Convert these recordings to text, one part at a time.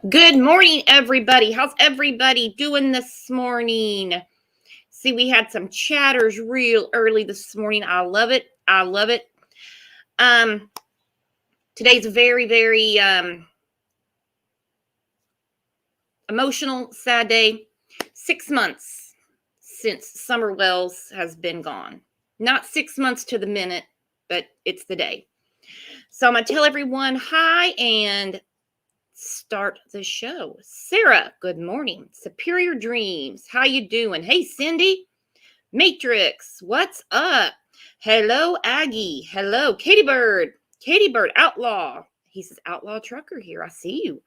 Good morning, everybody. How's everybody doing this morning? See, we had some chatters real early this morning. I love it. I love it. Um, Today's a very emotional, sad day. 6 months since Summer Wells has been gone. Not 6 months to the minute, but it's the day. So I'm gonna tell everyone hi and start the show. Sarah, good morning. Superior Dreams, how you doing? Hey, Cindy. Matrix, what's up? Hello, Aggie. Hello, Katie Bird. Katie Bird, Outlaw. He says, Outlaw Trucker here. I see you.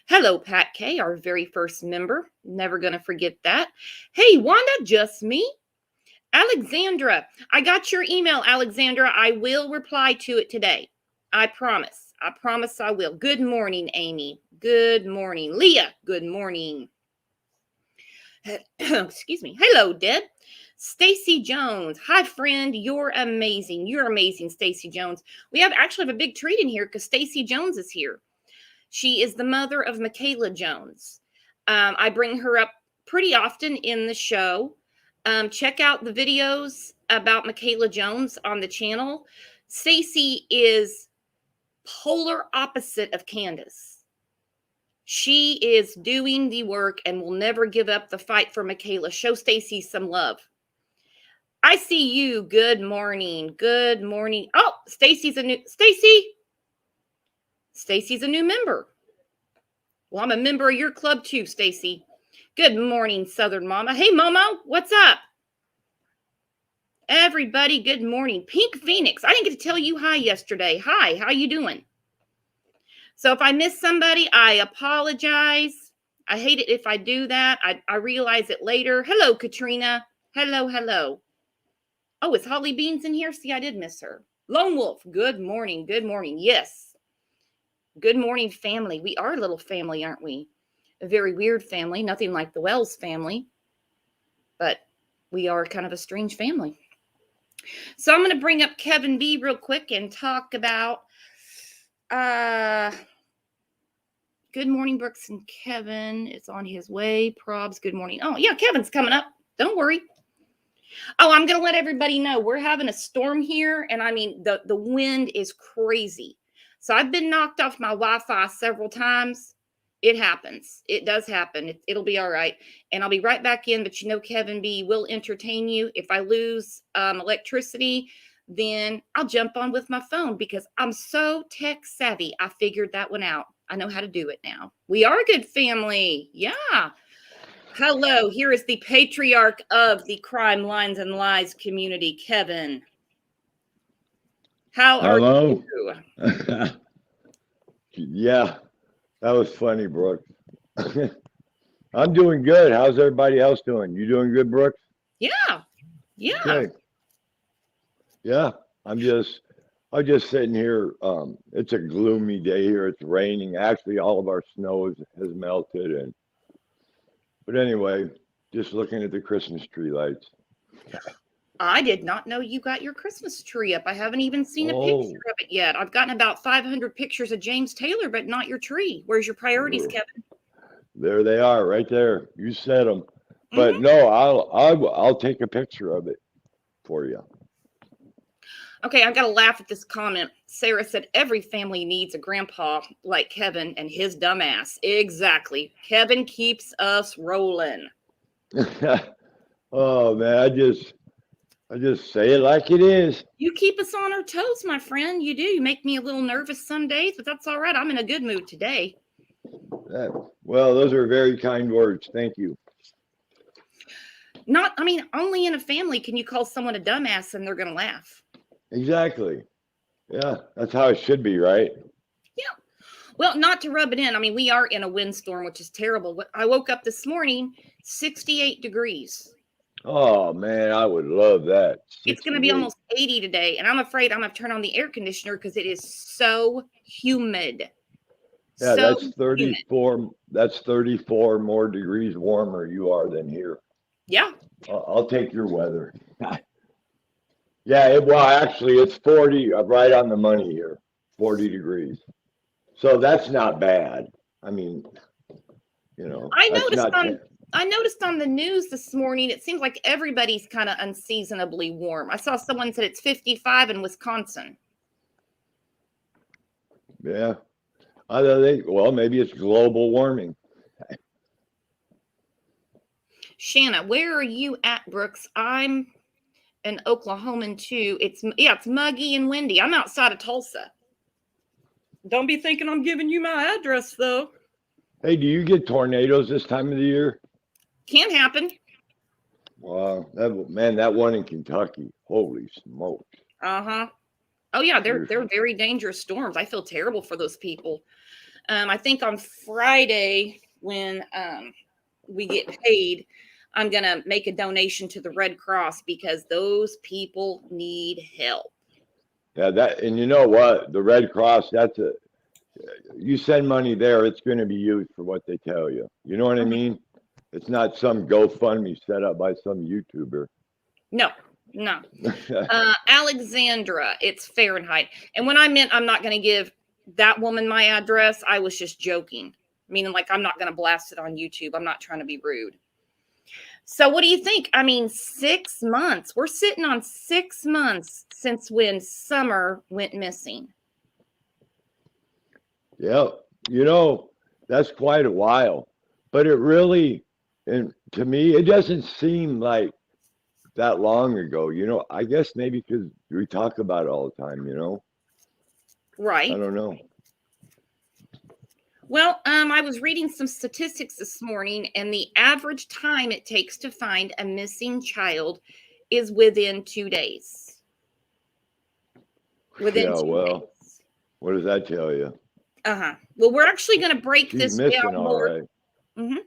Hello, Pat K, our very first member. Never going to forget that. Hey, Wanda, just me. Alexandra, I got your email, Alexandra. I will reply to it today. I promise. I promise I will. Good morning, Amy. Good morning. Leah, good morning. Excuse me. Hello, Deb. Stacy Jones. Hi, friend. You're amazing. You're amazing, Stacy Jones. We actually have a big treat in here because Stacy Jones is here. She is the mother of Michaela Jones. I bring her up pretty often in the show. Check out the videos about Michaela Jones on the channel. Stacy is polar opposite of Candace. She is doing the work and will never give up the fight for Michaela. Show Stacy some love. I see you. Good morning. Good morning. Oh, Stacy's a new member. Well, I'm a member of your club too, Stacy. Good morning, Southern Mama. Hey, Momo, what's up? Everybody, good morning. Pink Phoenix. I didn't get to tell you hi yesterday. Hi, how you doing? So if I miss somebody, I apologize. I hate it if I do that. I realize it later. Hello, Katrina. Hello. Oh, is Holly Beans in here? See, I did miss her. Lone Wolf, good morning. Good morning. Yes. Good morning, family. We are a little family, aren't we? A very weird family. Nothing like the Wells family. But we are kind of a strange family. So I'm going to bring up Kevin B real quick and talk about... Good morning, Brooks and Kevin. It's on his way. Probs, good morning. Oh, yeah, Kevin's coming up. Don't worry. Oh, I'm going to let everybody know we're having a storm here. And I mean, the wind is crazy. So I've been knocked off my Wi-Fi several times. It happens. It does happen. It'll be all right. And I'll be right back in. But you know, Kevin B will entertain you. If I lose electricity, then I'll jump on with my phone because I'm so tech savvy. I figured that one out. I know how to do it now. We are a good family. Yeah. Hello. Here is the patriarch of the Crime Lines and Lies community, Kevin. How are Hello. you? Yeah, that was funny, Brooks. I'm doing good. How's everybody else doing? You doing good, Brooks? Yeah. Okay. Yeah, I'm just sitting here. It's a gloomy day here. It's raining. Actually, all of our snow has melted, but anyway, just looking at the Christmas tree lights. I did not know you got your Christmas tree up. I haven't even seen a Oh, picture of it yet. I've gotten about 500 pictures of James Taylor, but not your tree. Where's your priorities, Kevin? there they are, right there. You said them. But no, I'll take a picture of it for you. Okay, I've got to laugh at this comment. Sarah said, every family needs a grandpa like Kevin and his dumbass. Exactly. Kevin keeps us rolling. Oh man, I just say it like it is. You keep us on our toes, my friend. You do. You make me a little nervous some days, but that's all right. I'm in a good mood today. Well, those are very kind words. Thank you. Only in a family can you call someone a dumbass and they're going to laugh. Exactly. Yeah, that's how it should be, right? Yeah. Well, not to rub it in. I mean, we are in a windstorm, which is terrible. I woke up this morning, 68 degrees. Oh man, I would love that. It's going to be almost 80 today, and I'm afraid I'm going to turn on the air conditioner because it is so humid. Yeah, that's 34. Humid. That's 34 more degrees warmer you are than here. Yeah. I'll take your weather. Yeah, actually, it's 40, right on the money here, 40 degrees. So that's not bad. I mean, I that's noticed not. I noticed on the news this morning, it seems like everybody's kind of unseasonably warm. I saw someone said it's 55 in Wisconsin. Yeah. I think, well, maybe it's global warming. Shanna, where are you at, Brooks? I'm an Oklahoman too. It's muggy and windy. I'm outside of Tulsa. Don't be thinking I'm giving you my address though. Hey, do you get tornadoes this time of the year? Can happen. Wow, that one in Kentucky. Holy smokes. Uh-huh. Oh yeah, they're very dangerous storms. I feel terrible for those people. I think on Friday when we get paid, I'm gonna make a donation to the Red Cross because those people need help. Yeah, and you know what? The Red Cross, you send money there, it's going to be used for what they tell you. You know what I mean? It's not some GoFundMe set up by some YouTuber. No. Alexandra, it's Fahrenheit. And when I meant I'm not going to give that woman my address, I was just joking. Meaning, like, I'm not going to blast it on YouTube. I'm not trying to be rude. So what do you think? I mean, 6 months. We're sitting on 6 months since when Summer went missing. Yeah, that's quite a while. But and to me, it doesn't seem like that long ago. I guess maybe because we talk about it all the time, Right. I don't know. Well, I was reading some statistics this morning, and the average time it takes to find a missing child is within 2 days. Within 2 days. What does that tell you? Well, we're actually going to break She's this missing down all more. right.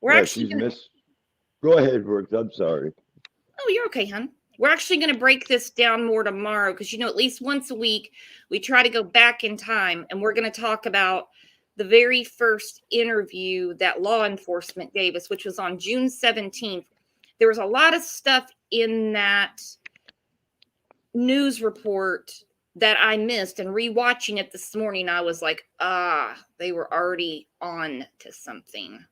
We're actually Go ahead, Brooks. I'm sorry. Oh, you're okay, hon. We're actually going to break this down more tomorrow because, at least once a week, we try to go back in time, and we're going to talk about the very first interview that law enforcement gave us, which was on June 17th. There was a lot of stuff in that news report that I missed, and rewatching it this morning, I was like, they were already on to something.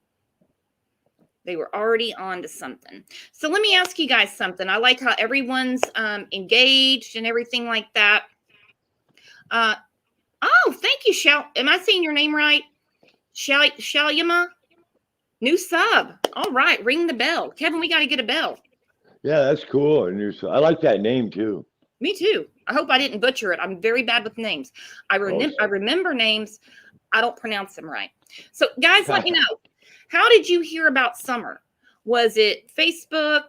So let me ask you guys something. I like how everyone's engaged and everything like that. Thank you, am I saying your name right? Shalyama? New sub. All right, ring the bell. Kevin, we got to get a bell. Yeah, that's cool. I like that name too. Me too. I hope I didn't butcher it. I'm very bad with names. I remember names. I don't pronounce them right. So guys, let me know. How did you hear about Summer? Was it Facebook?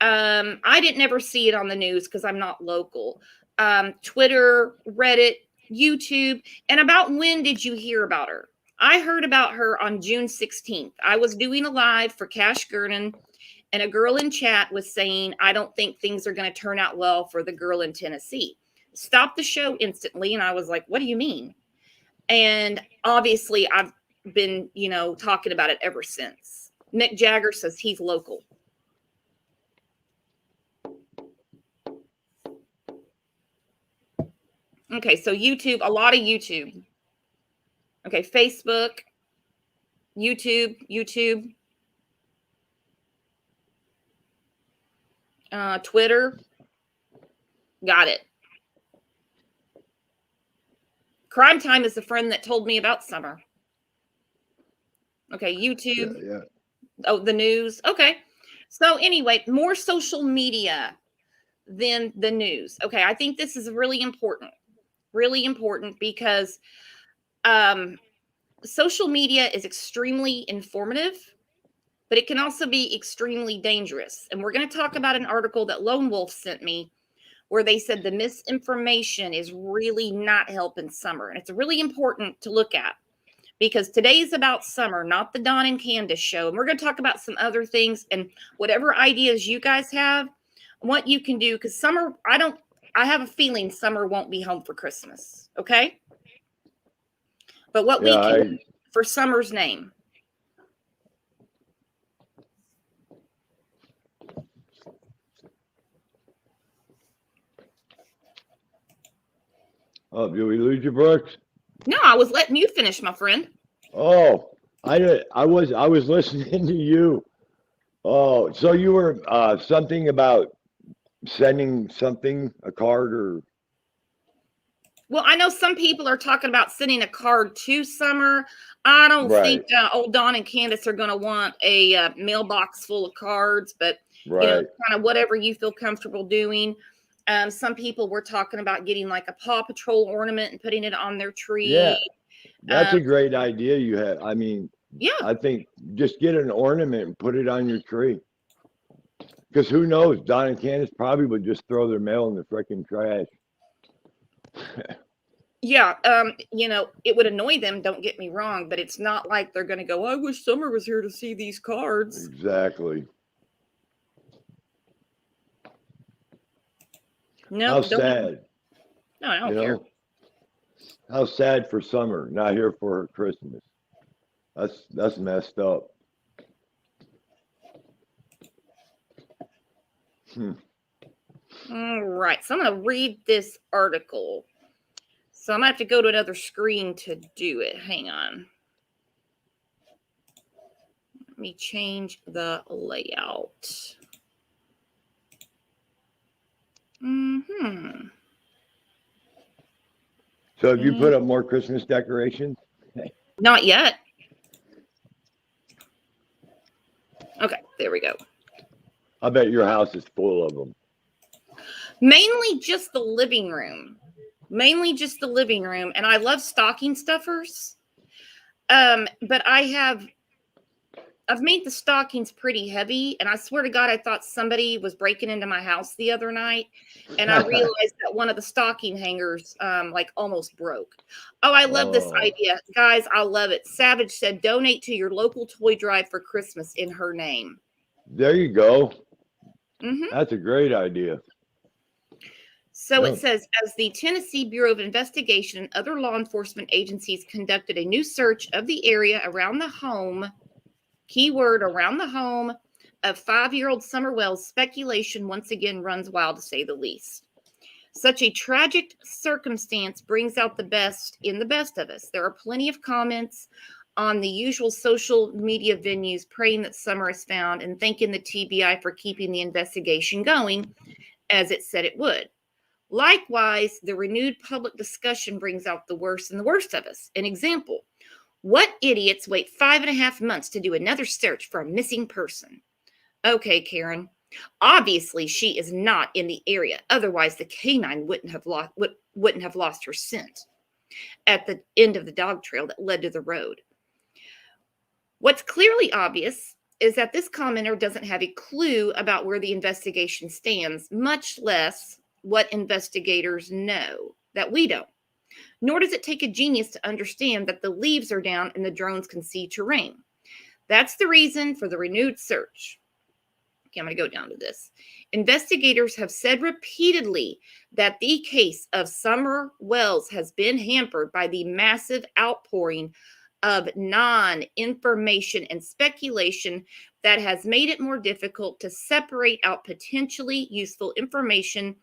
I didn't ever see it on the news because I'm not local. Twitter, Reddit, YouTube. And about when did you hear about her? I heard about her on June 16th. I was doing a live for Cash Gurnan, and a girl in chat was saying, I don't think things are going to turn out well for the girl in Tennessee. Stopped the show instantly, and I was like, what do you mean? And obviously, I've been, talking about it ever since. Mick Jagger says he's local. Okay, so YouTube, a lot of YouTube. Okay, Facebook, YouTube. Twitter. Got it. Crime Time is the friend that told me about Summer. Okay, YouTube. Yeah. Oh, the news. Okay. So anyway, more social media than the news. Okay, I think this is really important because social media is extremely informative, but it can also be extremely dangerous. And we're going to talk about an article that Lone Wolf sent me where they said the misinformation is really not helping Summer. And it's really important to look at because today is about Summer, not the Dawn and Candace show. And we're going to talk about some other things and whatever ideas you guys have, what you can do. Because Summer, I have a feeling Summer won't be home for Christmas. Okay. But what we can do for Summer's name. Oh, did we lose you, Brooks? No, I was letting you finish, my friend. Oh, I was listening to you. Oh, so you were something about sending something, a card or Well, I know some people are talking about sending a card to Summer. I don't think right, old Don and Candace are going to want a mailbox full of cards, but right. kind of whatever you feel comfortable doing. Some people were talking about getting like a Paw Patrol ornament and putting it on their tree. Yeah, that's Um, a great idea you had. I mean, yeah, I think just get an ornament and put it on your tree. Because who knows? Don and Candace probably would just throw their mail in the freaking trash. yeah. It would annoy them. Don't get me wrong, but it's not like they're going to go, "I wish Summer was here to see these cards." Exactly. How Nope, don't even. sad, No, I you don't care. know? How sad for Summer, not here for her Christmas. That's messed up. Hmm. All right, so I'm going to read this article. So I'm going to have to go to another screen to do it. Hang on. Let me change the layout. Mm-hmm. So have you put up more Christmas decorations? Not yet. Okay, there we go. I bet your house is full of them. Mainly just the living room. Mainly just the living room. And I love stocking stuffers. But I've made the stockings pretty heavy, and I swear to God, I thought somebody was breaking into my house the other night, and I realized that one of the stocking hangers, like almost broke. Oh, I love this Oh, idea, guys! I love it. Savage said, "Donate to your local toy drive for Christmas in her name." there you go. Hmm. That's a great idea. So it Yeah. says, as the Tennessee Bureau of Investigation and other law enforcement agencies conducted a new search of the area around the home. Keyword around the home of 5-year-old Summer Wells, speculation once again runs wild, to say the least. Such a tragic circumstance brings out the best in the best of us. There are plenty of comments on the usual social media venues praying that Summer is found and thanking the TBI for keeping the investigation going as it said it would. Likewise, the renewed public discussion brings out the worst and the worst of us. An example: what idiots wait 5.5 months to do another search for a missing person? Okay, Karen. Obviously, she is not in the area. Otherwise, the canine wouldn't have lost her scent at the end of the dog trail that led to the road. What's clearly obvious is that this commenter doesn't have a clue about where the investigation stands, much less what investigators know that we don't. Nor does it take a genius to understand that the leaves are down and the drones can see terrain. That's the reason for the renewed search. Okay, I'm going to go down to this. Investigators have said repeatedly that the case of Summer Wells has been hampered by the massive outpouring of non-information and speculation that has made it more difficult to separate out potentially useful information.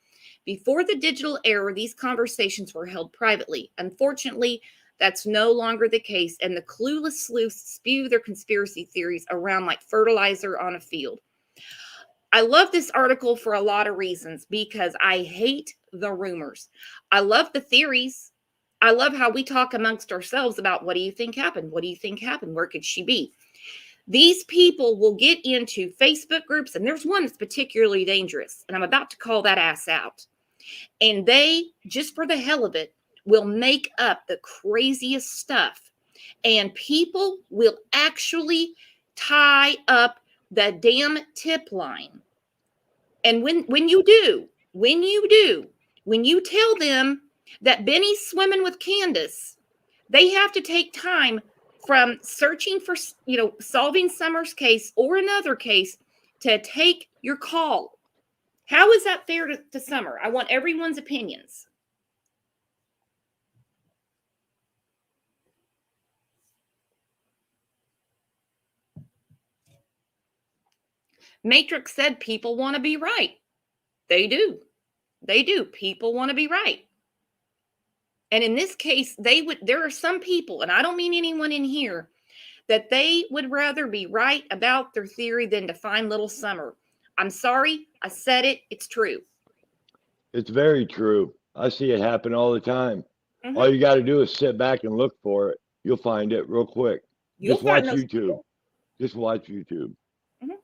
Before the digital era, these conversations were held privately. Unfortunately, that's no longer the case, and the clueless sleuths spew their conspiracy theories around like fertilizer on a field. I love this article for a lot of reasons because I hate the rumors. I love the theories. I love how we talk amongst ourselves about, what do you think happened? What do you think happened? Where could she be? These people will get into Facebook groups, and there's one that's particularly dangerous, and I'm about to call that ass out. And they, just for the hell of it, will make up the craziest stuff. And people will actually tie up the damn tip line. And when you do, when you tell them that Benny's swimming with Candace, they have to take time from searching for, solving Summer's case or another case to take your call. How is that fair to Summer? I want everyone's opinions. Matrix said people want to be right. They do. They do. People want to be right. And in this case, there are some people, and I don't mean anyone in here, that they would rather be right about their theory than to find little Summer. I'm sorry, I said it. It's true. It's very true. I see it happen all the time. Mhm. All you got to do is sit back and look for it. You'll find it real quick. You'll Just watch find those YouTube. people. Just watch YouTube.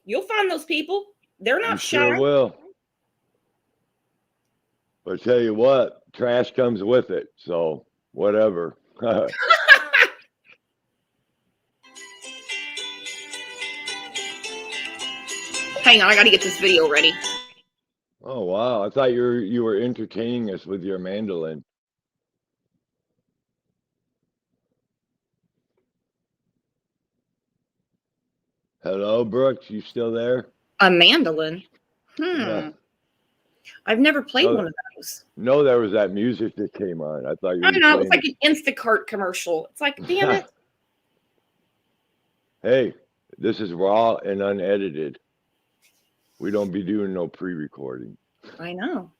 You'll find those people. They're You not sure shy. will. But I tell you what, trash comes with it. So whatever. Hang on, I got to get this video ready. Oh wow! I thought you were entertaining us with your mandolin. Hello, Brooks. You still there? A mandolin? Yeah. I've never played Oh, one of those. no, there was that music that came on. I thought you I were know, it was playing. like an Instacart commercial. It's like, damn it. Hey, this is raw and unedited. We don't be doing no pre-recording. I know.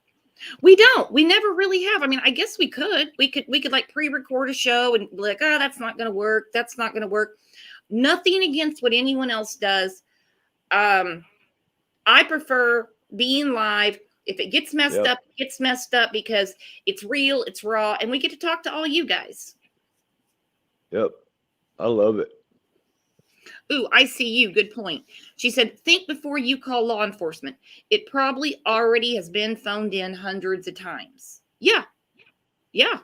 We don't. We never really have. I mean, I guess we could. We could like pre-record a show and be like, oh, that's not going to work. That's not going to work. Nothing against what anyone else does. I prefer being live. If it gets messed up, it gets messed up because it's real, it's raw, and we get to talk to all you guys. Yep. I love it. Ooh, I see you. Good point. She said, think before you call law enforcement. It probably already has been phoned in hundreds of times. Yeah. Yeah.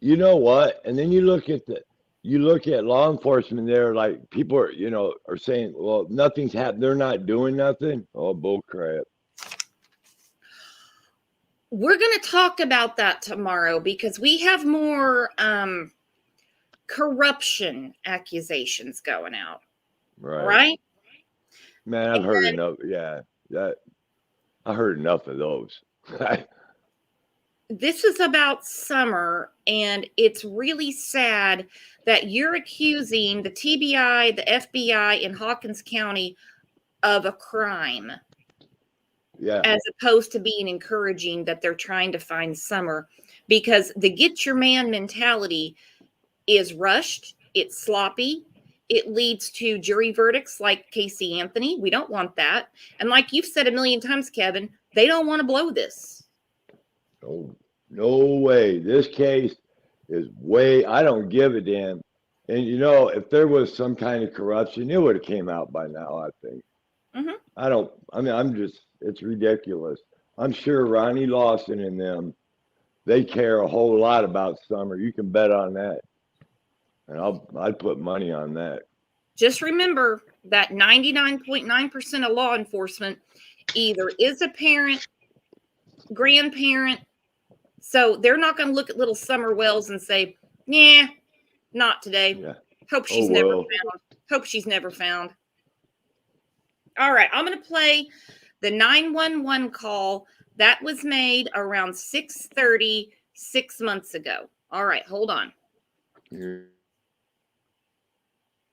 You know what? And then you look at law enforcement there, like people are, are saying, well, nothing's happened. They're not doing nothing. Oh, bull crap. We're going to talk about that tomorrow because we have more corruption accusations going out. Right? Man, I've heard enough. Yeah, I heard enough of those. This is about Summer, and it's really sad that you're accusing the TBI, the FBI in Hawkins County of a crime. Yeah. As opposed to being encouraging that they're trying to find Summer, because the get your man mentality is rushed, it's sloppy, it leads to jury verdicts like Casey Anthony. We don't want that. And like you've said a million times, Kevin, they don't want to blow this. Oh, no way. This case is way, I don't give a damn. And if there was some kind of corruption, it would have came out by now, I think. It's ridiculous. I'm sure Ronnie Lawson and them, they care a whole lot about Summer. You can bet on that. And I'd put money on that. Just remember that 99.9% of law enforcement either is a parent, grandparent. So they're not going to look at little Summer Wells and say, yeah, not today. Yeah. Hope she's never found. Hope she's never found. All right. I'm going to play the 911 call that was made around 6:30 6 months ago. All right. Hold on. Yeah.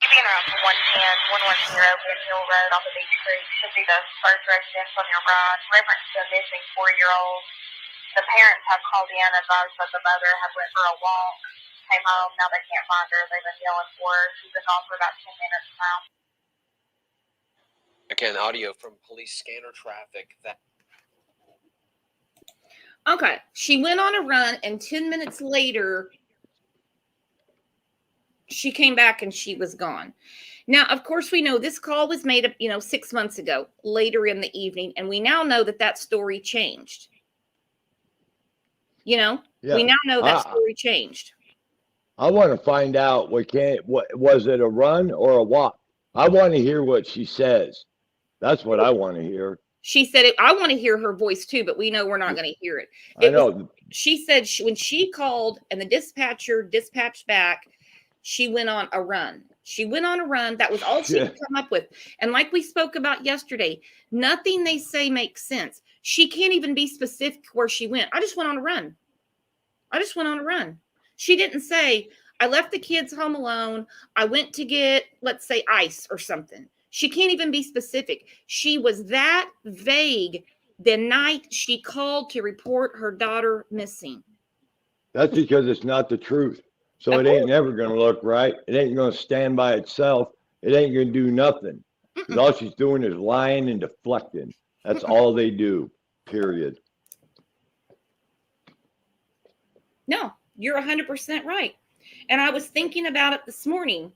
Around 110 Green Hill Road off of Beach Creek should be the first residence on your right. Reference to a missing 4-year-old. The parents have called in and advised that the mother had went for a walk, came home. Now they can't find her. They've been yelling for her. She's been gone for about 10 minutes now. Again, audio from police scanner traffic. Okay. She went on a run, and 10 minutes later, she came back and she was gone. Now, of course, we know this call was made up, 6 months ago, later in the evening, and we now know that story changed. We now know that story changed. I want to find out what was it, a run or a walk? I want to hear what she says. That's what I want to hear. She said it. I want to hear her voice too, but we know we're not going to hear it. I know. She said when she called and the dispatcher dispatched back, she went on a run. She went on a run. That was all she could come up with. And like we spoke about yesterday, nothing they say makes sense. She can't even be specific where she went. I just went on a run. She didn't say, I left the kids home alone. I went to get, let's say, ice or something. She can't even be specific. She was that vague the night she called to report her daughter missing. That's because it's not the truth. So Of it ain't never going to look right. It ain't going to stand by itself. It ain't going to do nothing. Because all she's doing is lying and deflecting. That's all they do, period. No, you're 100% right. And I was thinking about it this morning.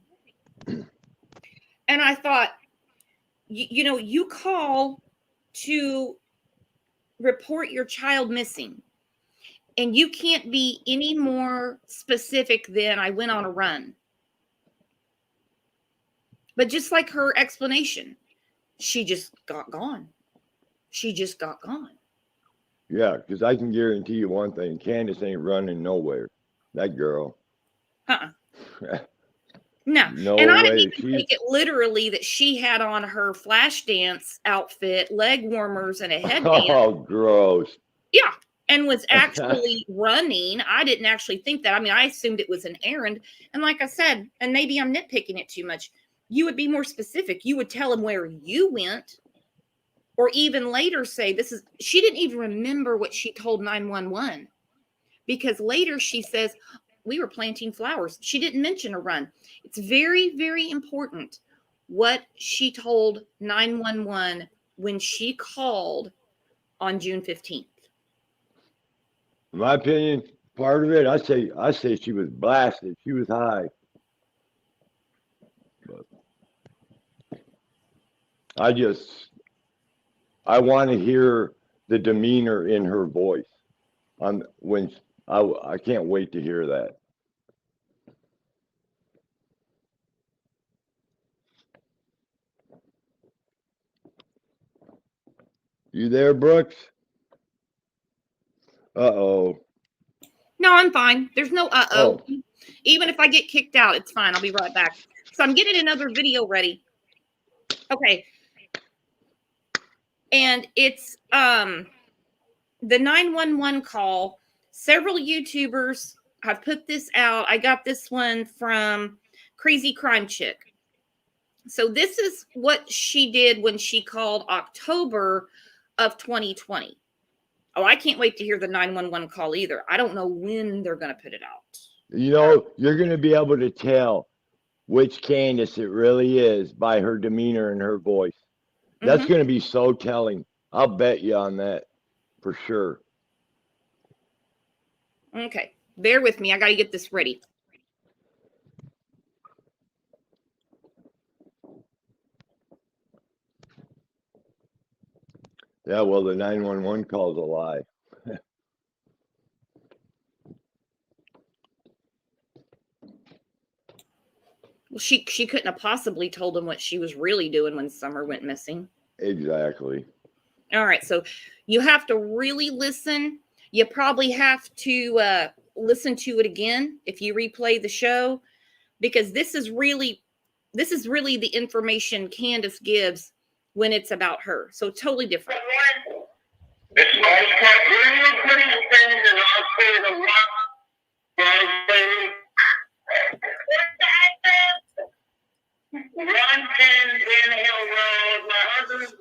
And I thought, you call to report your child missing. And you can't be any more specific than I went on a run. But just like her explanation, she just got gone. She just got gone. Yeah, because I can guarantee you one thing. Candace ain't running nowhere. That girl. No. No And I way. didn't even take it literally that she had on her flash dance outfit, leg warmers, and a headband. Oh, gross. Yeah. And was actually running. I didn't actually think that. I mean, I assumed it was an errand. And like I said, and maybe I'm nitpicking it too much, you would be more specific. You would tell him where you went, or even later say, she didn't even remember what she told 911, because later she says, we were planting flowers. She didn't mention a run. It's very, very important what she told 911 when she called on June 15th. In my opinion, part of it, I say she was blasted. She was high. But I want to hear the demeanor in her voice. I can't wait to hear that. You there, Brooks? Uh-oh. No, I'm fine. There's no uh-oh. Oh. Even if I get kicked out, it's fine. I'll be right back. So I'm getting another video ready. Okay. And it's the 911 call. Several YouTubers have put this out. I got this one from Crazy Crime Chick. So this is what she did when she called October of 2020. Oh, I can't wait to hear the 911 call either. I don't know when they're going to put it out. You're going to be able to tell which Candace it really is by her demeanor and her voice. That's going to be so telling. I'll bet you on that for sure. Okay. Bear with me. I got to get this ready. Yeah, well, the 911 call's a lie. Well, she couldn't have possibly told him what she was really doing when Summer went missing. Exactly. All right. So you have to really listen. You probably have to listen to it again if you replay the show, because this is really the information Candace gives when it's about her. So totally different. It's What's the address? 110 Ben Hill Road. My husband's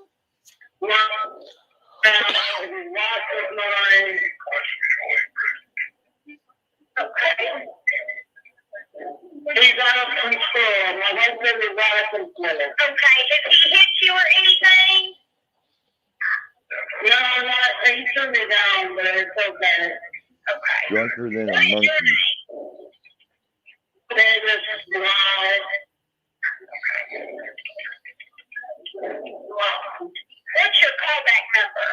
okay. He's out of control. My husband is out of control. Okay. If he hits you or anything? No, he threw me down, but it's okay. Okay. Drunker than a monkey. What's your callback number?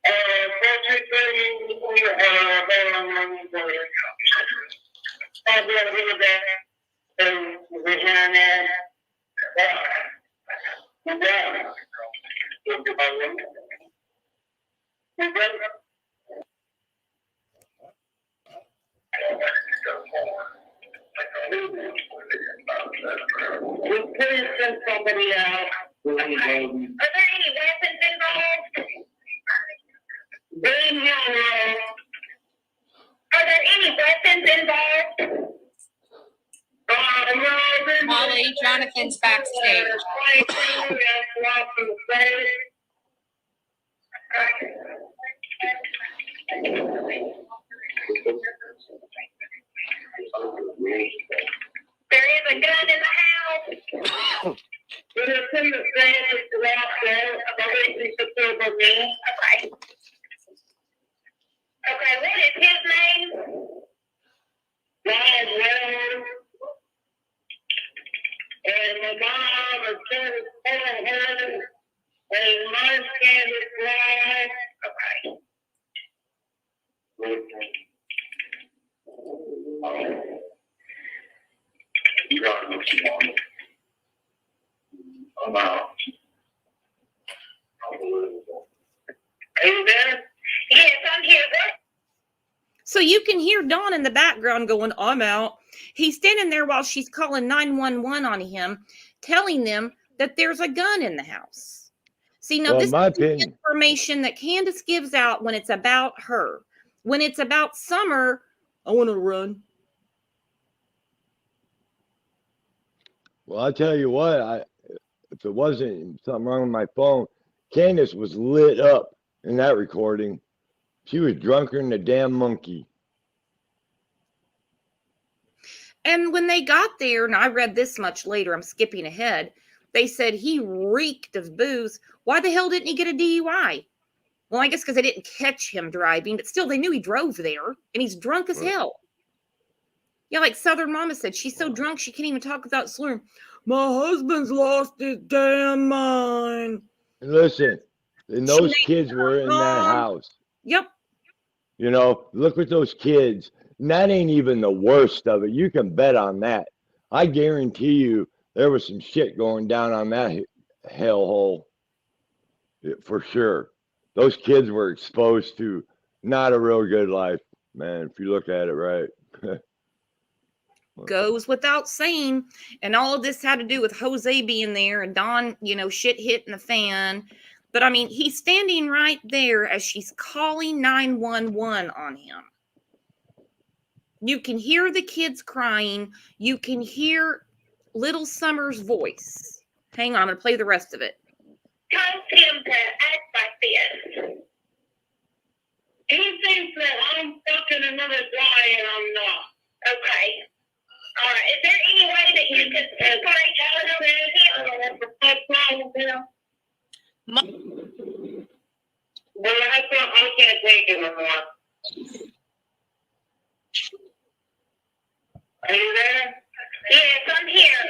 423. I'll be able to get we couldn't send somebody out. Are there any weapons involved? Ben Hill Road. Are there any weapons involved? Molly, Jonathan's backstage. I'm out. Unbelievable. Are you there? Yes, I'm here. So you can hear Dawn in the background going, I'm out. He's standing there while she's calling 911 on him, telling them that there's a gun in the house. See, now Well, this in my is the opinion, information that Candace gives out when it's about her. When it's about Summer, I want to run. well, I'll tell you what, if it wasn't something wrong with my phone, Candace was lit up in that recording. She was drunker than a damn monkey. And when they got there, and I read this much later, I'm skipping ahead, they said he reeked of booze. Why the hell didn't he get a DUI? Well, I guess because they didn't catch him driving, but still they knew he drove there, and he's drunk as hell. Yeah, like Southern Mama said, she's so drunk she can't even talk without slurring. My husband's lost his damn mind. And listen, and those kids were in that house. Yep. You know, look at those kids. And that ain't even the worst of it. You can bet on that. I guarantee you there was some shit going down on that hellhole. For sure. Those kids were exposed to not a real good life, man, if you look at it right. Goes without saying. And all of this had to do with Jose being there and Dawn, shit hitting the fan. But I mean, he's standing right there as she's calling 911 on him. You can hear the kids crying. You can hear little Summer's voice. Hang on, I'm going to play the rest of it. Cause him to act like this. He thinks that I'm fucking another guy and I'm not. Okay. All right. Is there any way that you can separate out of him? I don't know what the fuck's wrong with him. Well, I can't take it anymore. Are you there? Yes, I'm here.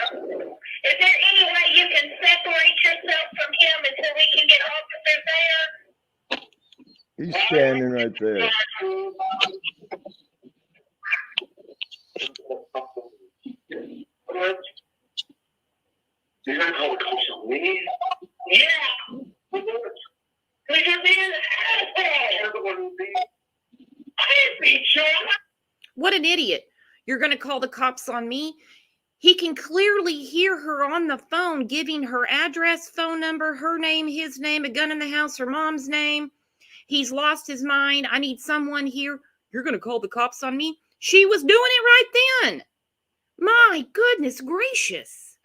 Is there any way you can separate yourself from him until we can get officers there? He's standing right there. You're gonna call the cops on me? Yeah. Because you're being an asshole. I didn't be sure. What an idiot. You're going to call the cops on me? He can clearly hear her on the phone giving her address, phone number, her name, his name, a gun in the house, her mom's name. He's lost his mind. I need someone here. You're going to call the cops on me? She was doing it right then. My goodness gracious.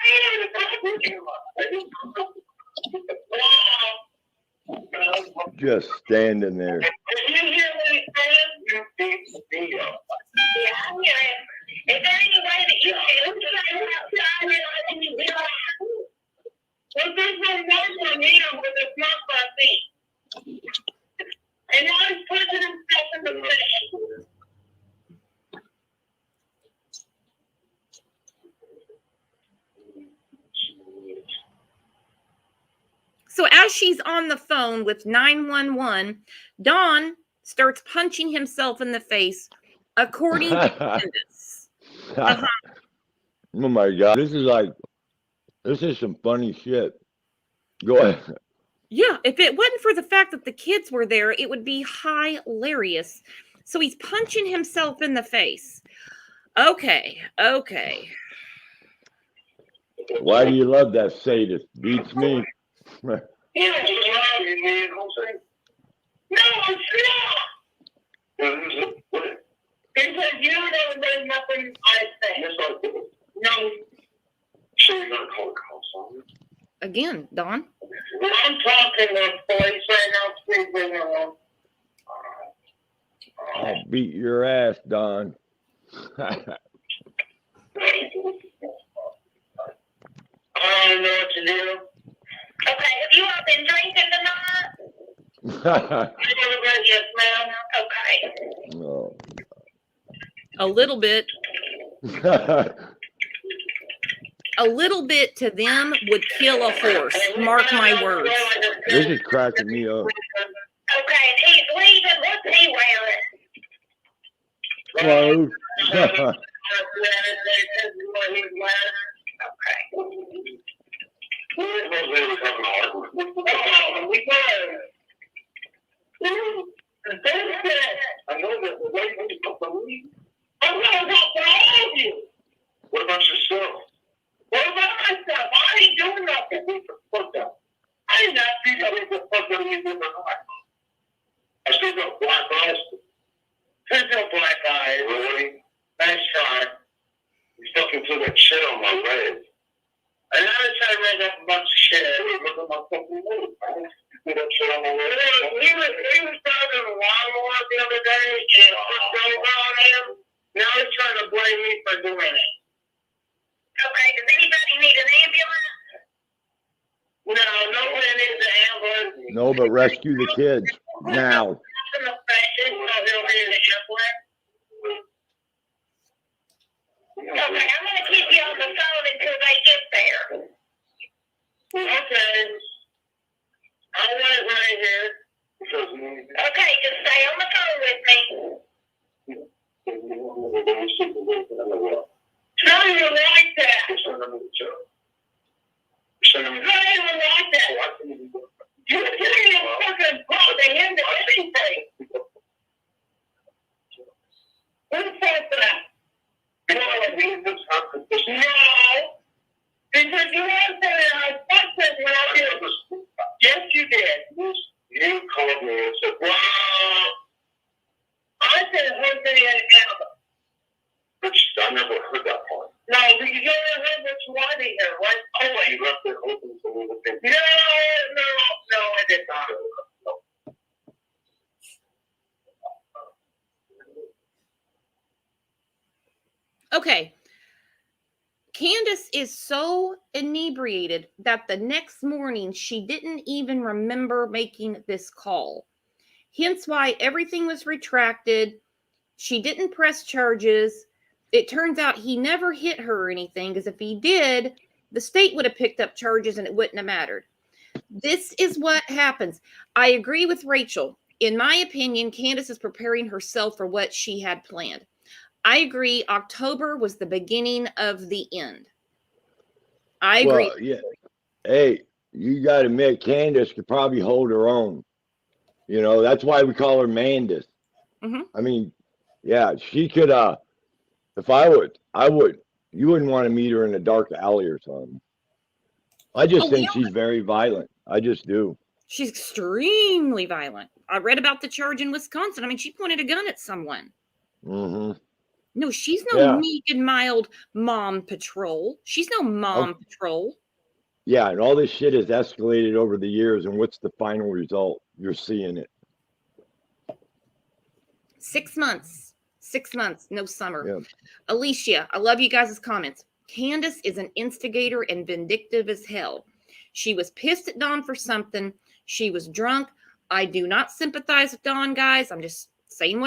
Just standing there. Did you hear what he said? You beat me up. Yeah, I'm hearing. Is there any way that you can outside and let me realize? Well, there's no noise on him with his mouth by feet. And now he's pushing himself in the face. So as she's on the phone with 911, Don starts punching himself in the face, according to Candace. Oh my God. This is some funny shit. Go ahead. Yeah, if it wasn't for the fact that the kids were there, it would be hilarious. So he's punching himself in the face. Okay. Why do you love that sadist? Beats me. Yeah, Jose. No, it's not. Because you never did nothing I said. Yes, I did. No. So you're going to call the cops on me? Again, Don. I'm talking to the police right now. Please leave me alone. I'll beat your ass, Don. I don't know what to do. Okay, have you all been drinking tonight? Yes, ma'am. Okay. No. A little bit. A little bit to them would kill a horse. Mark my words. This is cracking me up. Okay, and he's leaving. What's he wearing? Clothes. we were having an argument. We were. I know that the way you don't believe. I'm going to talk to all of you. What about yourself? What about myself? I ain't doing nothing. What the fuck up? I did not see that what the fuck up you doing. I still got black eyes. There's no black eye. Really? Nice try. You fucking put that shit on my leg. And now it's trying to raise up a bunch of shit. Look at my fucking leg. Put that shit on my leg. He was driving a lawnmower the other day and put over on him. Now he's trying to blame me for doing it. Okay, does anybody need an ambulance? No, no one needs an ambulance. No, but rescue the kids now. Okay, I'm going to keep you on the phone until they get there. Okay. I'll wait right here. Okay, just stay on the phone with me. Tell you like that. Tell you like that. You can't fucking put the end of anything. Who's for that? No, because you answered it, I fucked it when I did. Yes, you did. You called me and said, wow. I said, who's in the camera? I never heard that part. No, because you never heard what you wanted to hear, right? Oh, wait. You left it open so we would think. No, I did not. Okay. Candace is so inebriated that the next morning she didn't even remember making this call. Hence why everything was retracted. She didn't press charges. It turns out he never hit her or anything, because if he did, the state would have picked up charges and it wouldn't have mattered. This is what happens. I agree with Rachel. In my opinion, Candace is preparing herself for what she had planned. I agree. October was the beginning of the end. I agree. Well, yeah. Hey, you got to admit, Candace could probably hold her own. You know, that's why we call her Mandis. Mhm. I mean, yeah, she could. If I would. You wouldn't want to meet her in a dark alley or something. I just think she's very violent. I just do. She's extremely violent. I read about the charge in Wisconsin. I mean, she pointed a gun at someone. Mm-hmm. No, she's no meek and mild mom patrol. She's no mom patrol. Yeah, and all this shit has escalated over the years, and what's the final result? You're seeing it. 6 months. 6 months, no summer. Yeah. Alicia, I love you guys' comments. Candace is an instigator and vindictive as hell. She was pissed at Dawn for something. She was drunk. I do not sympathize with Dawn, guys. I'm just saying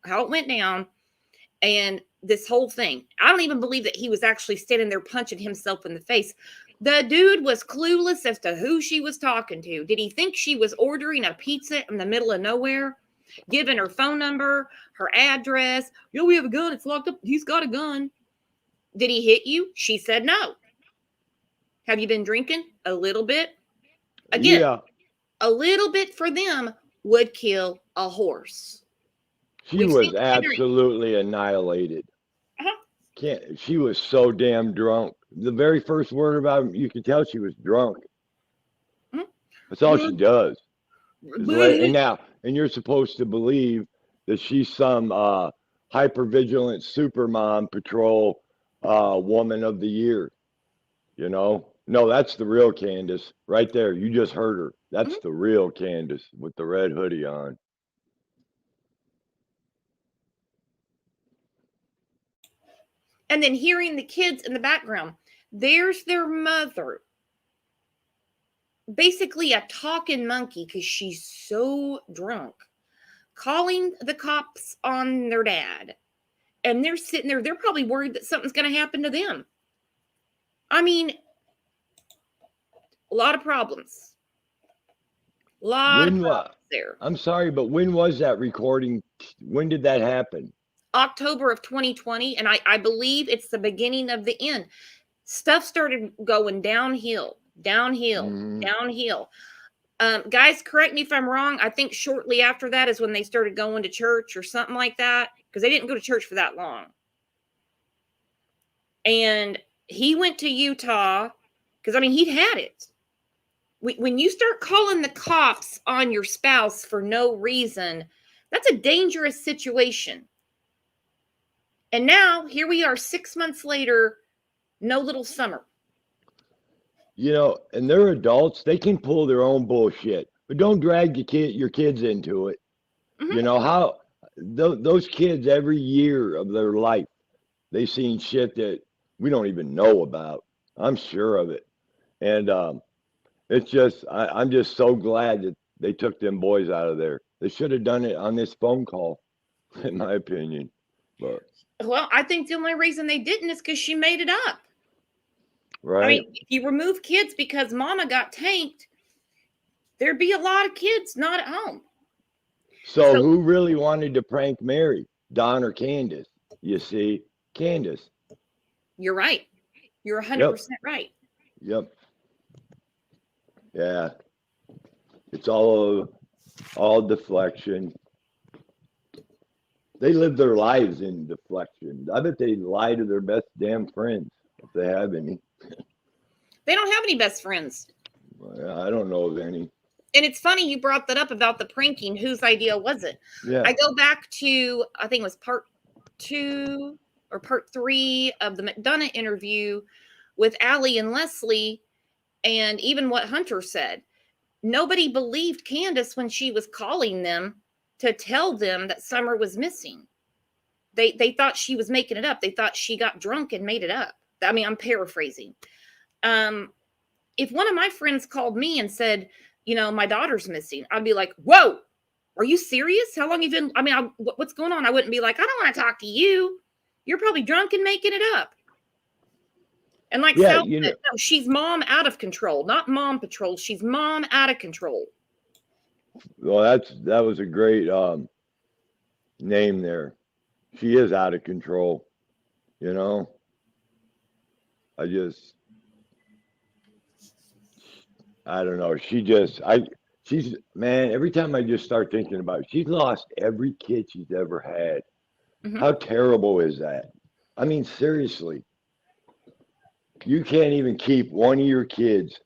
how it went down. And this whole thing, I don't even believe that he was actually standing there punching himself in the face. The dude was clueless as to who she was talking to. Did he think she was ordering a pizza in the middle of nowhere? Giving her phone number, her address. Yo, we have a gun. It's locked up. He's got a gun. Did he hit you? She said no. Have you been drinking? A little bit. Again, yeah. A little bit for them would kill a horse. She was absolutely annihilated. She was so damn drunk. The very first word about him, you could tell she was drunk. That's all she does. And you're supposed to believe that she's some hypervigilant supermom patrol woman of the year. You know? No, that's the real Candace right there. You just heard her. That's the real Candace with the red hoodie on. And then hearing the kids in the background, there's their mother, basically a talking monkey because she's so drunk, calling the cops on their dad. And they're sitting there, they're probably worried that something's going to happen to them. I mean, a lot of problems. A lot of problems there. I'm sorry, but when was that recording? When did that happen? October of 2020, and I believe it's the beginning of the end. Stuff started going downhill. Downhill, Mhm. downhill. Guys, correct me if I'm wrong. I think shortly after that is when they started going to church or something like that, because they didn't go to church for that long. And he went to Utah because, I mean, he'd had it. When you start calling the cops on your spouse for no reason, that's a dangerous situation. And now here we are 6 months later, no little Summer. You know, and they're adults. They can pull their own bullshit, but don't drag your kids into it. Mhm. You know how those kids every year of their life, they seen shit that we don't even know about. I'm sure of it, and it's just I'm just so glad that they took them boys out of there. They should have done it on this phone call, in my opinion. But Well, I think the only reason they didn't is because she made it up. right. I mean, if you remove kids because mama got tanked, there'd be a lot of kids not at home. So who really wanted to prank Mary, Don or Candace? You see, Candace. You're right. You're 100% right. Yep. Yeah. It's all deflection. They live their lives in deflection. I bet they lie to their best damn friends if they have any. They don't have any best friends. I don't know of any. And it's funny you brought that up about the pranking. Whose idea was it? Yeah. I go back to, I think it was part 2 or part 3 of the McDonough interview with Allie and Leslie, and even what Hunter said. Nobody believed Candace when she was calling them to tell them that Summer was missing. They thought she was making it up. They thought she got drunk and made it up. I mean, I'm paraphrasing. If one of my friends called me and said, you know, my daughter's missing, I'd be like, whoa, are you serious? How long have you been? I mean, what's going on? I wouldn't be like, I don't want to talk to you. You're probably drunk and making it up. And like Sal said, no, she's mom out of control, not mom patrol. She's mom out of control. Well, that was a great name there. She is out of control. You know, I don't know. She's man. Every time I just start thinking about it, she's lost every kid she's ever had. Mhm. How terrible is that? I mean, seriously. You can't even keep one of your kids.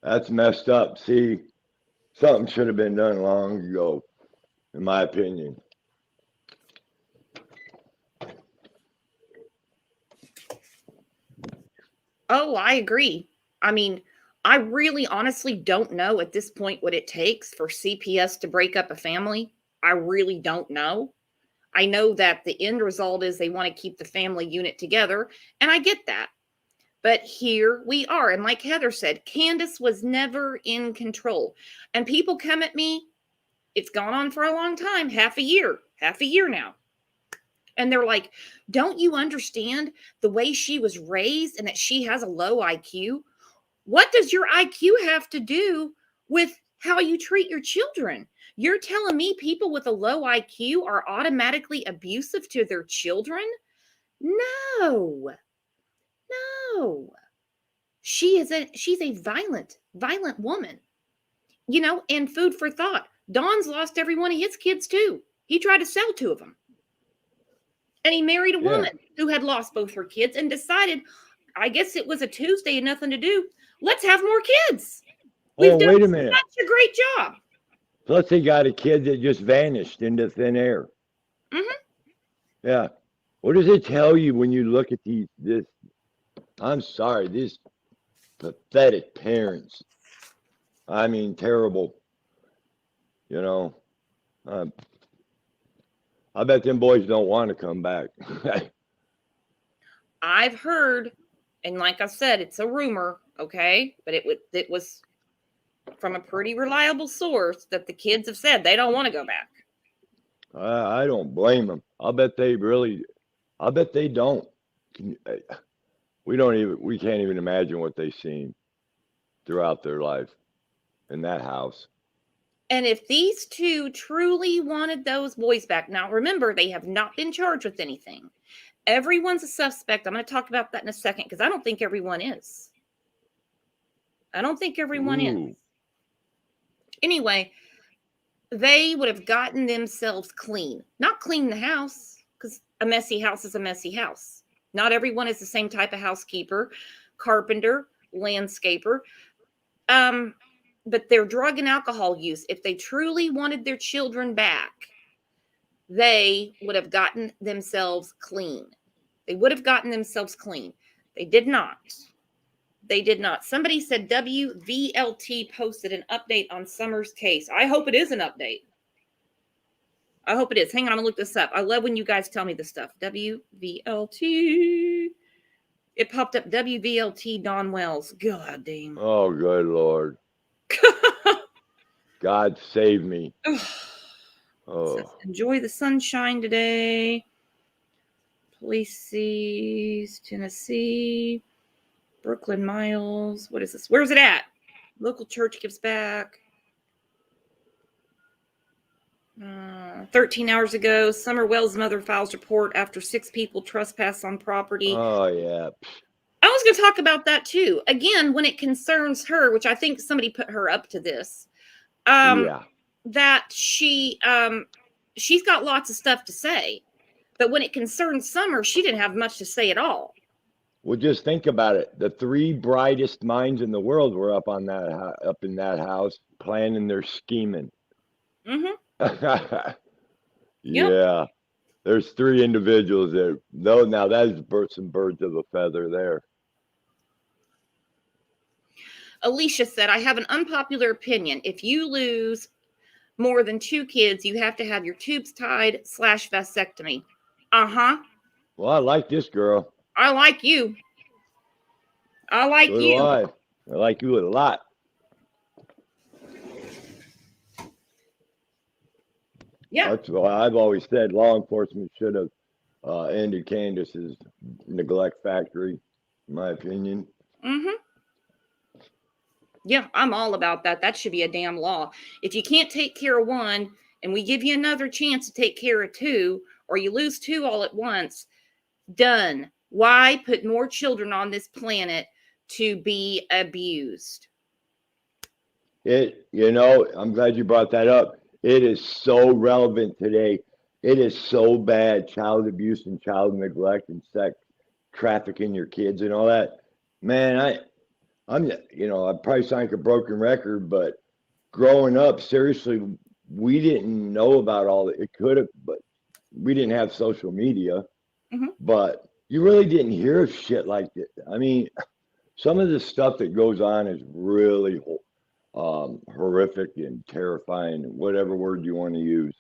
That's messed up. See, something should have been done long ago, in my opinion. Oh, I agree. I mean, I really honestly don't know at this point what it takes for CPS to break up a family. I really don't know. I know that the end result is they want to keep the family unit together, and I get that. But here we are. And like Heather said, Candace was never in control. And people come at me, it's gone on for a long time, half a year now. And they're like, don't you understand the way she was raised and that she has a low IQ? What does your IQ have to do with how you treat your children? You're telling me people with a low IQ are automatically abusive to their children? No. She's a violent woman. You know, and food for thought. Don's lost every one of his kids too. He tried to sell 2 of them. And he married a woman who had lost both her kids and decided, I guess it was a Tuesday and nothing to do. Let's have more kids. We've done wait a minute. such a great job. Plus, they got a kid that just vanished into thin air. Mm-hmm. Yeah. What does it tell you when you look at these pathetic parents? I mean, terrible. You know, I bet them boys don't want to come back. I've heard, and like I said, it's a rumor, okay? But it was from a pretty reliable source that the kids have said they don't want to go back. I don't blame them. I bet they don't. We can't even imagine what they've seen throughout their life in that house. And if these 2 truly wanted those boys back, now remember, they have not been charged with anything. Everyone's a suspect. I'm going to talk about that in a second because I don't think everyone is. I don't think everyone is. Ooh. Anyway, they would have gotten themselves clean. Not clean the house, because a messy house is a messy house. Not everyone is the same type of housekeeper, carpenter, landscaper. But their drug and alcohol use, if they truly wanted their children back, they would have gotten themselves clean. They would have gotten themselves clean. They did not. They did not. Somebody said WVLT posted an update on Summer's case. I hope it is an update. I hope it is. Hang on, I'm going to look this up. I love when you guys tell me this stuff. WVLT. It popped up WVLT Don Wells. God damn. Oh, good Lord. God save me. Oh. Says, enjoy the sunshine today. Police sees Tennessee. Brooklyn Miles. What is this? Where's it at? Local church gives back. 13 hours ago, Summer Wells' mother files report after 6 people trespass on property. Oh, yeah. I was going to talk about that too. Again, when it concerns her, which I think somebody put her up to this, Yeah. that she's got lots of stuff to say. But when it concerns Summer, she didn't have much to say at all. Well, just think about it. The 3 brightest minds in the world were up in that house, planning their scheming. Mm-hmm. Yeah. There's 3 individuals there. No, now that is some birds of a feather there. Alicia said, I have an unpopular opinion. If you lose more than 2 kids, you have to have your tubes tied / vasectomy. Uh-huh. Well, I like this girl. I like you. I like So do you. I like you a lot. Yeah. That's why I've always said law enforcement should have ended Candace's neglect factory, in my opinion. Mm-hmm. Yeah, I'm all about that. That should be a damn law. If you can't take care of 1 and we give you another chance to take care of 2, or you lose 2 all at once, done. Why put more children on this planet to be abused? I'm glad you brought that up. It is so relevant today. It is so bad, child abuse and child neglect and sex trafficking your kids and all that. Man, I'm probably sound like a broken record, but growing up, seriously, we didn't know about all that. It could have, but we didn't have social media. Mm-hmm. But you really didn't hear of shit like that. I mean, some of the stuff that goes on is really horrific and terrifying, whatever word you want to use.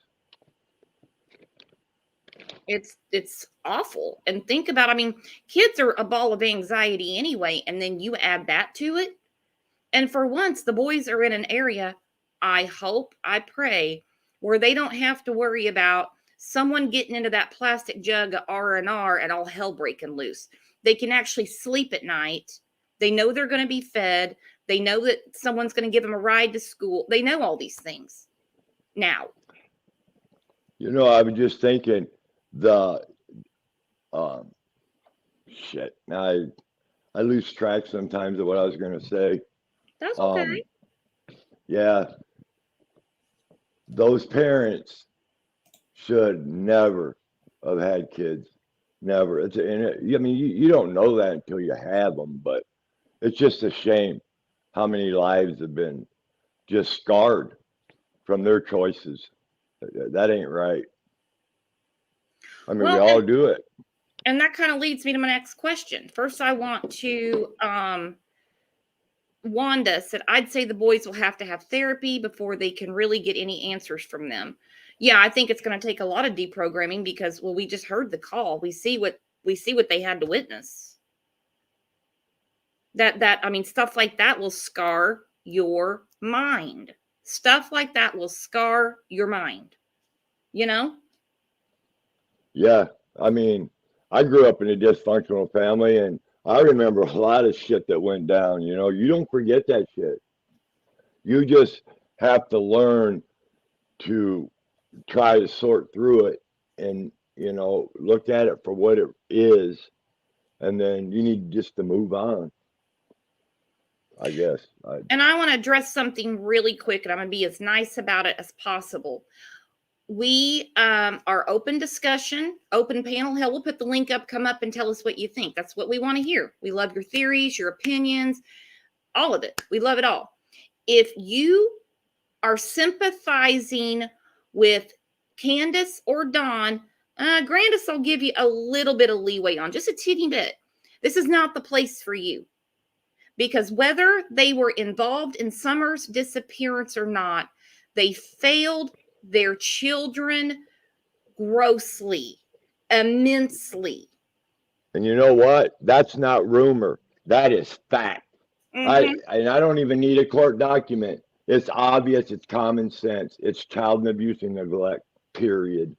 It's awful. And think about, I mean, kids are a ball of anxiety anyway, and then you add that to it. And for once, the boys are in an area, I hope, I pray, where they don't have to worry about someone getting into that plastic jug of R&R and all hell breaking loose. They can actually sleep at night. They know they're going to be fed. They know that someone's going to give them a ride to school. They know all these things now. I was just thinking shit. Now I lose track sometimes of what I was going to say. That's okay. Yeah. Those parents should never have had kids. Never. You don't know that until you have them, but it's just a shame how many lives have been just scarred from their choices. That ain't right. I mean, we all do it. And that kind of leads me to my next question. First, I want to, Wanda said, I'd say the boys will have to have therapy before they can really get any answers from them. Yeah, I think it's going to take a lot of deprogramming because, well, we just heard the call. We see what they had to witness. I mean, stuff like that will scar your mind. Stuff like that will scar your mind. Yeah. I mean, I grew up in a dysfunctional family, and I remember a lot of shit that went down. You don't forget that shit. You just have to learn to try to sort through it and, look at it for what it is. And then you need just to move on. I guess. And I want to address something really quick, and I'm going to be as nice about it as possible. We are open discussion, open panel. Hell, we'll put the link up, come up and tell us what you think. That's what we want to hear. We love your theories, your opinions, all of it. We love it all. If you are sympathizing with Candace or Dawn, Grandis will give you a little bit of leeway on, just a teeny bit. This is not the place for you. Because whether they were involved in Summer's disappearance or not, they failed their children grossly, immensely. And you know what? That's not rumor. That is fact. Mhm. I don't even need a court document. It's obvious. It's common sense. It's child abuse and neglect, period.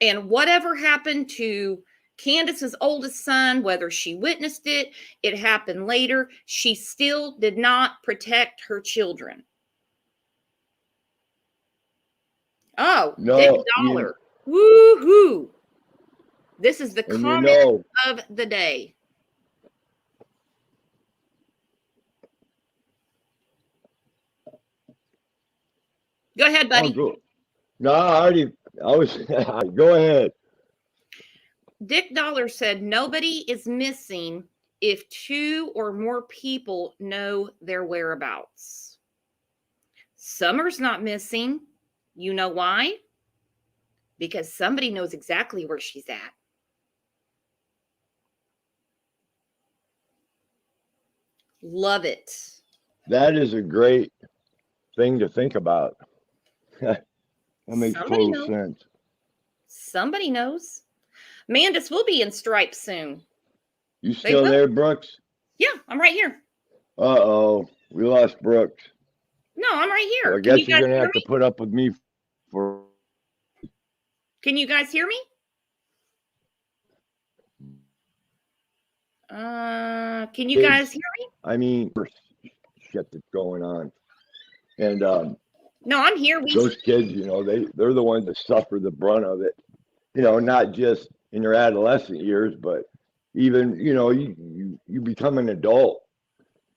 And whatever happened to Candace's oldest son, whether she witnessed it, it happened later, she still did not protect her children. Oh, No, Dick Dollar. Woo-hoo. This is the And comment of the day. Go ahead, buddy. No, I was, go ahead. Dick Dollar said, nobody is missing if 2 or more people know their whereabouts. Summer's not missing. You know why? Because somebody knows exactly where she's at. Love it. That is a great thing to think about. That makes total sense. Somebody knows. Mandis will be in stripes soon. You still there, Brooks? Yeah, I'm right here. Uh-oh, we lost Brooks. No, I'm right here. Well, I guess you're going to have to put up with me for... Can you guys hear me? Can you guys hear me? I mean, shit that's going on. And no, I'm here. Those kids, you know, they're the ones that suffer the brunt of it. You know, not just in your adolescent years, but even, you know, you become an adult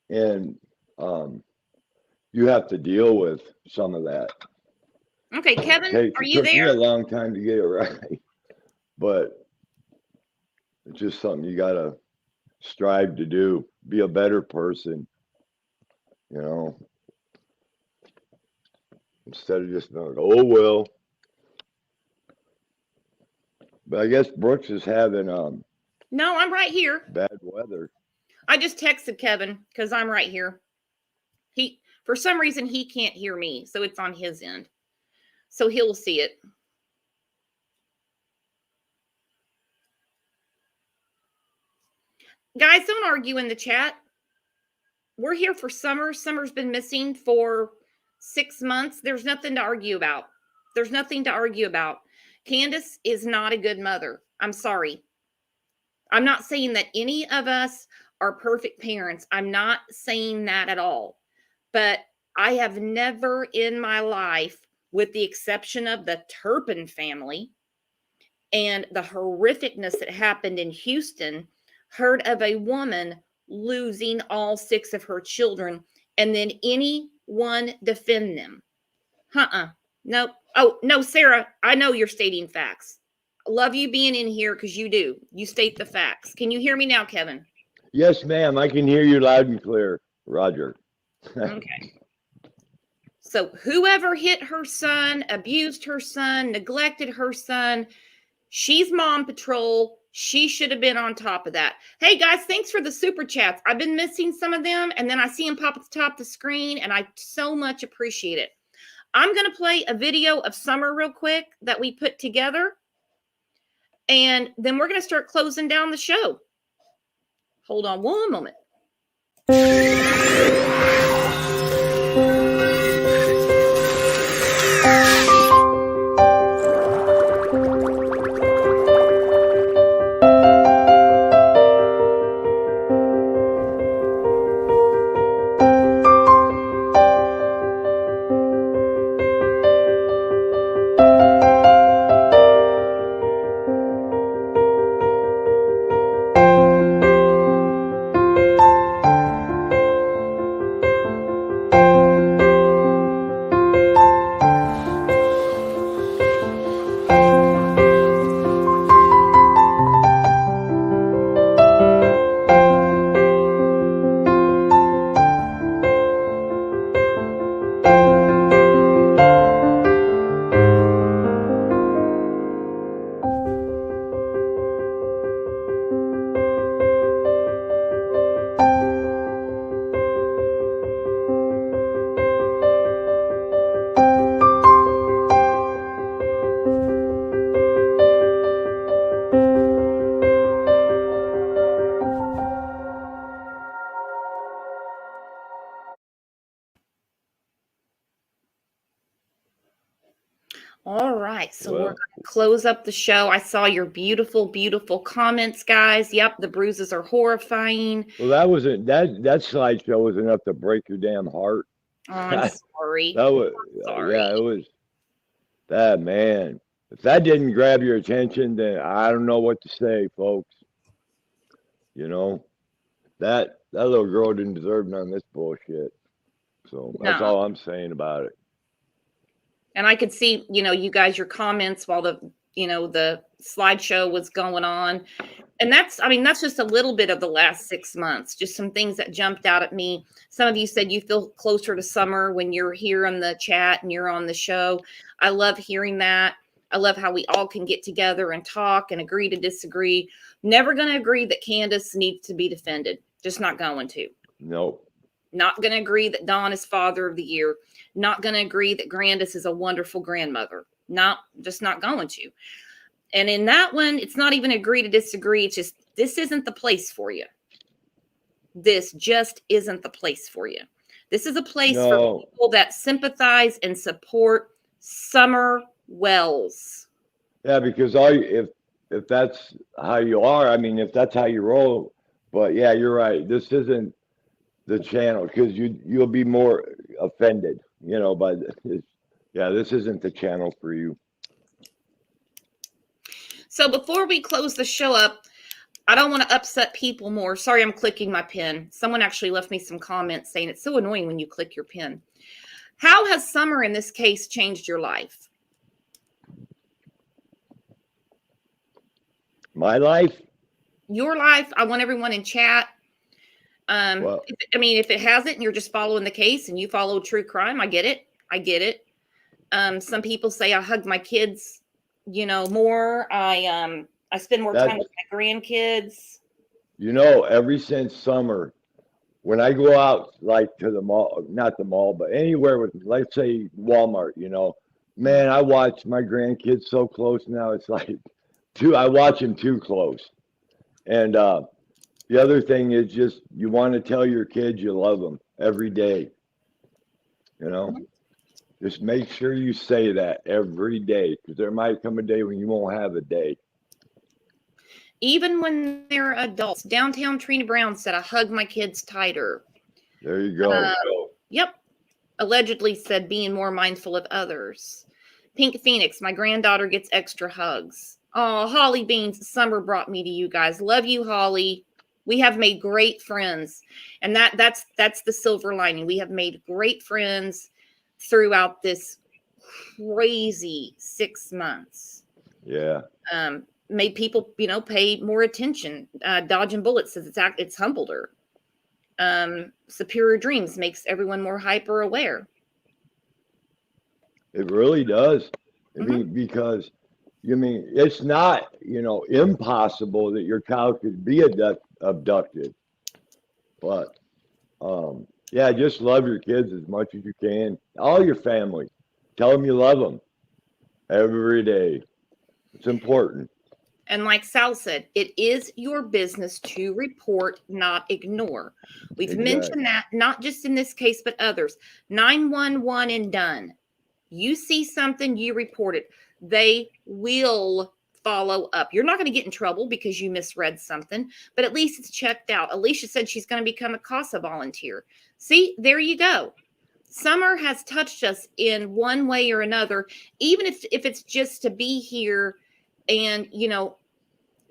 and you have to deal with some of that. Okay, Kevin, are you there? It took me a long time to get it right, but it's just something you got to strive to do, be a better person, you know, instead of just going, oh, well. But I guess Brooks is having no, I'm right here. Bad weather. I just texted Kevin because I'm right here. For some reason, he can't hear me, so it's on his end. So he'll see it. Guys, don't argue in the chat. We're here for Summer. Summer's been missing for 6 months. There's nothing to argue about. There's nothing to argue about. Candace is not a good mother. I'm sorry. I'm not saying that any of us are perfect parents. I'm not saying that at all. But I have never in my life, with the exception of the Turpin family and the horrificness that happened in Houston, heard of a woman losing all 6 of her children and then anyone defend them. Nope. Oh, no, Sarah, I know you're stating facts. I love you being in here because you do. You state the facts. Can you hear me now, Kevin? Yes, ma'am. I can hear you loud and clear, Roger. Okay. So whoever hit her son, abused her son, neglected her son, she's mom patrol. She should have been on top of that. Hey, guys, thanks for the super chats. I've been missing some of them, and then I see them pop at the top of the screen, and I so much appreciate it. I'm going to play a video of Summer real quick that we put together, and then we're going to start closing down the show. Hold on one moment. All right. So we're Well, going to close up the show. I saw your beautiful, beautiful comments, guys. Yep. The bruises are horrifying. well, that wasn't that slideshow was enough to break your damn heart. Oh, I'm That sorry. was, Sorry. yeah, it was that, man. If that didn't grab your attention, then I don't know what to say, folks. You know, that little girl didn't deserve none of this bullshit. So that's No. all I'm saying about it. And I could see, you guys, your comments while the slideshow was going on. And that's just a little bit of the last 6 months, just some things that jumped out at me. Some of you said you feel closer to summer when you're here in the chat and you're on the show. I love hearing that. I love how we all can get together and talk and agree to disagree. Never going to agree that Candace needs to be defended. Just not going to. Nope. Not going to agree that Dawn is Father of the Year. Not going to agree that Grandis is a wonderful grandmother. Just not going to. And in that one, it's not even agree to disagree. It's just, this isn't the place for you. This just isn't the place for you. This is a place for people that sympathize and support Summer Wells. Yeah, because if that's how you are, I mean, if that's how you roll, but yeah, you're right. This isn't the channel because you'll be more offended, by this. Yeah, this isn't the channel for you. So before we close the show up, I don't want to upset people more. Sorry, I'm clicking my pen. Someone actually left me some comments saying it's so annoying when you click your pen. How has summer in this case changed your life? My life? Your life. I want everyone in chat. If it hasn't and you're just following the case and you follow true crime, I get it. Some people say I hug my kids, more. I spend more time with my grandkids. Ever since summer, when I go out like to the mall, not the mall, but anywhere with, let's say Walmart, man, I watch my grandkids so close now. It's like I watch them too close. And the other thing is just you want to tell your kids you love them every day. Just make sure you say that every day because there might come a day when you won't have a day. Even when they're adults. Downtown Trina Brown said, I hug my kids tighter. There you go. Yep. Allegedly said being more mindful of others. Pink Phoenix, my granddaughter gets extra hugs. Oh, Holly Beans, summer brought me to you guys. Love you, Holly. We have made great friends. And that's the silver lining. We have made great friends throughout this crazy 6 months. Yeah. Made people, pay more attention. Dodging Bullets says it's humbled her. Superior Dreams makes everyone more hyper aware. It really does. I mean, because it's not, impossible that your child could be abducted. But yeah, just love your kids as much as you can. All your family. Tell them you love them every day. It's important. And like Sal said, it is your business to report, not ignore. We've mentioned that not just in this case, but others. 911 and done. You see something, you report it. They will follow up. You're not going to get in trouble because you misread something, but at least it's checked out. Alicia said she's going to become a CASA volunteer. See, there you go. Summer has touched us in one way or another, even if it's just to be here and,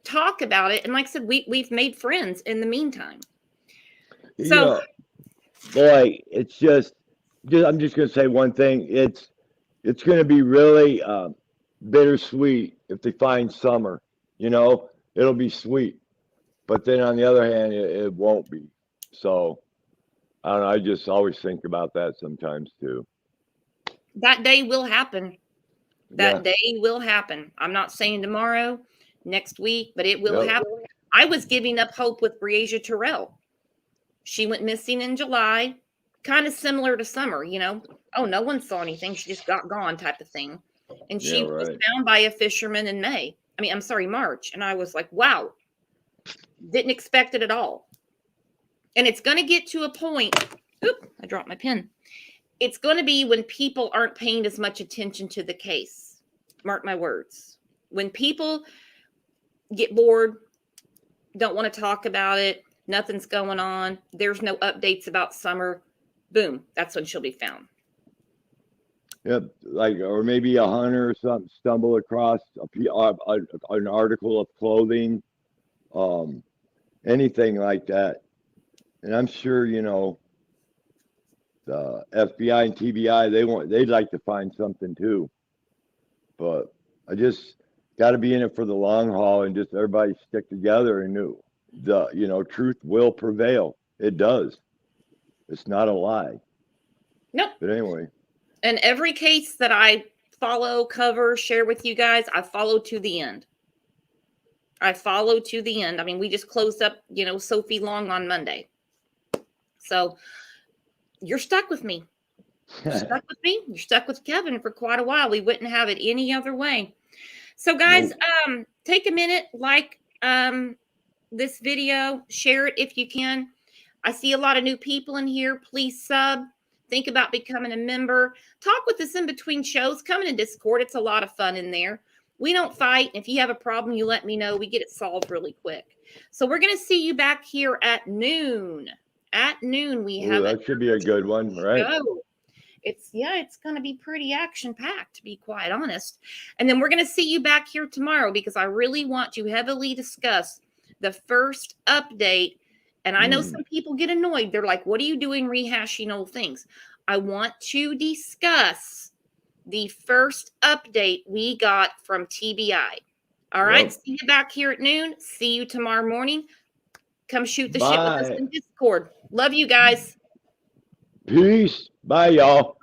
talk about it. And like I said, we've made friends in the meantime. So, boy, it's just I'm just going to say one thing. It's going to be really bittersweet if they find Summer. It'll be sweet. But then on the other hand, it won't be. So, I don't know. I just always think about that sometimes too. That day will happen. That day will happen. I'm not saying tomorrow, next week, but it will happen. I was giving up hope with Breasia Terrell. She went missing in July, kind of similar to Summer, Oh, no one saw anything. She just got gone type of thing. And she was found by a fisherman in March. And I was like, wow, didn't expect it at all. And it's going to get to a point. Oop, I dropped my pen. It's going to be when people aren't paying as much attention to the case. Mark my words. When people get bored, don't want to talk about it, nothing's going on, there's no updates about summer, boom, that's when she'll be found. Yep, like, or maybe a hunter or something stumble across an article of clothing, anything like that. And I'm sure, you know, the FBI and TBI, they'd like to find something too. But I just got to be in it for the long haul and just everybody stick together and truth will prevail. It does. It's not a lie. Nope. But anyway. And every case that I follow, cover, share with you guys, I follow to the end. I mean, we just closed up, Sophie Long on Monday. So you're stuck with me. You're stuck with me. You're stuck with Kevin for quite a while. We wouldn't have it any other way. So guys, take a minute, like this video, share it if you can. I see a lot of new people in here. Please sub. Think about becoming a member. Talk with us in between shows. Come in Discord. It's a lot of fun in there. We don't fight. If you have a problem, you let me know. We get it solved really quick. So we're going to see you back here at noon. At noon, we have that should be a good one, right? It's going to be pretty action-packed, to be quite honest. And then we're going to see you back here tomorrow because I really want to heavily discuss the first update. And I know some people get annoyed. They're like, what are you doing rehashing old things? I want to discuss the first update we got from TBI. All right. See you back here at noon. See you tomorrow morning. Come shoot the shit with us in Discord. Love you guys. Peace. Bye, y'all.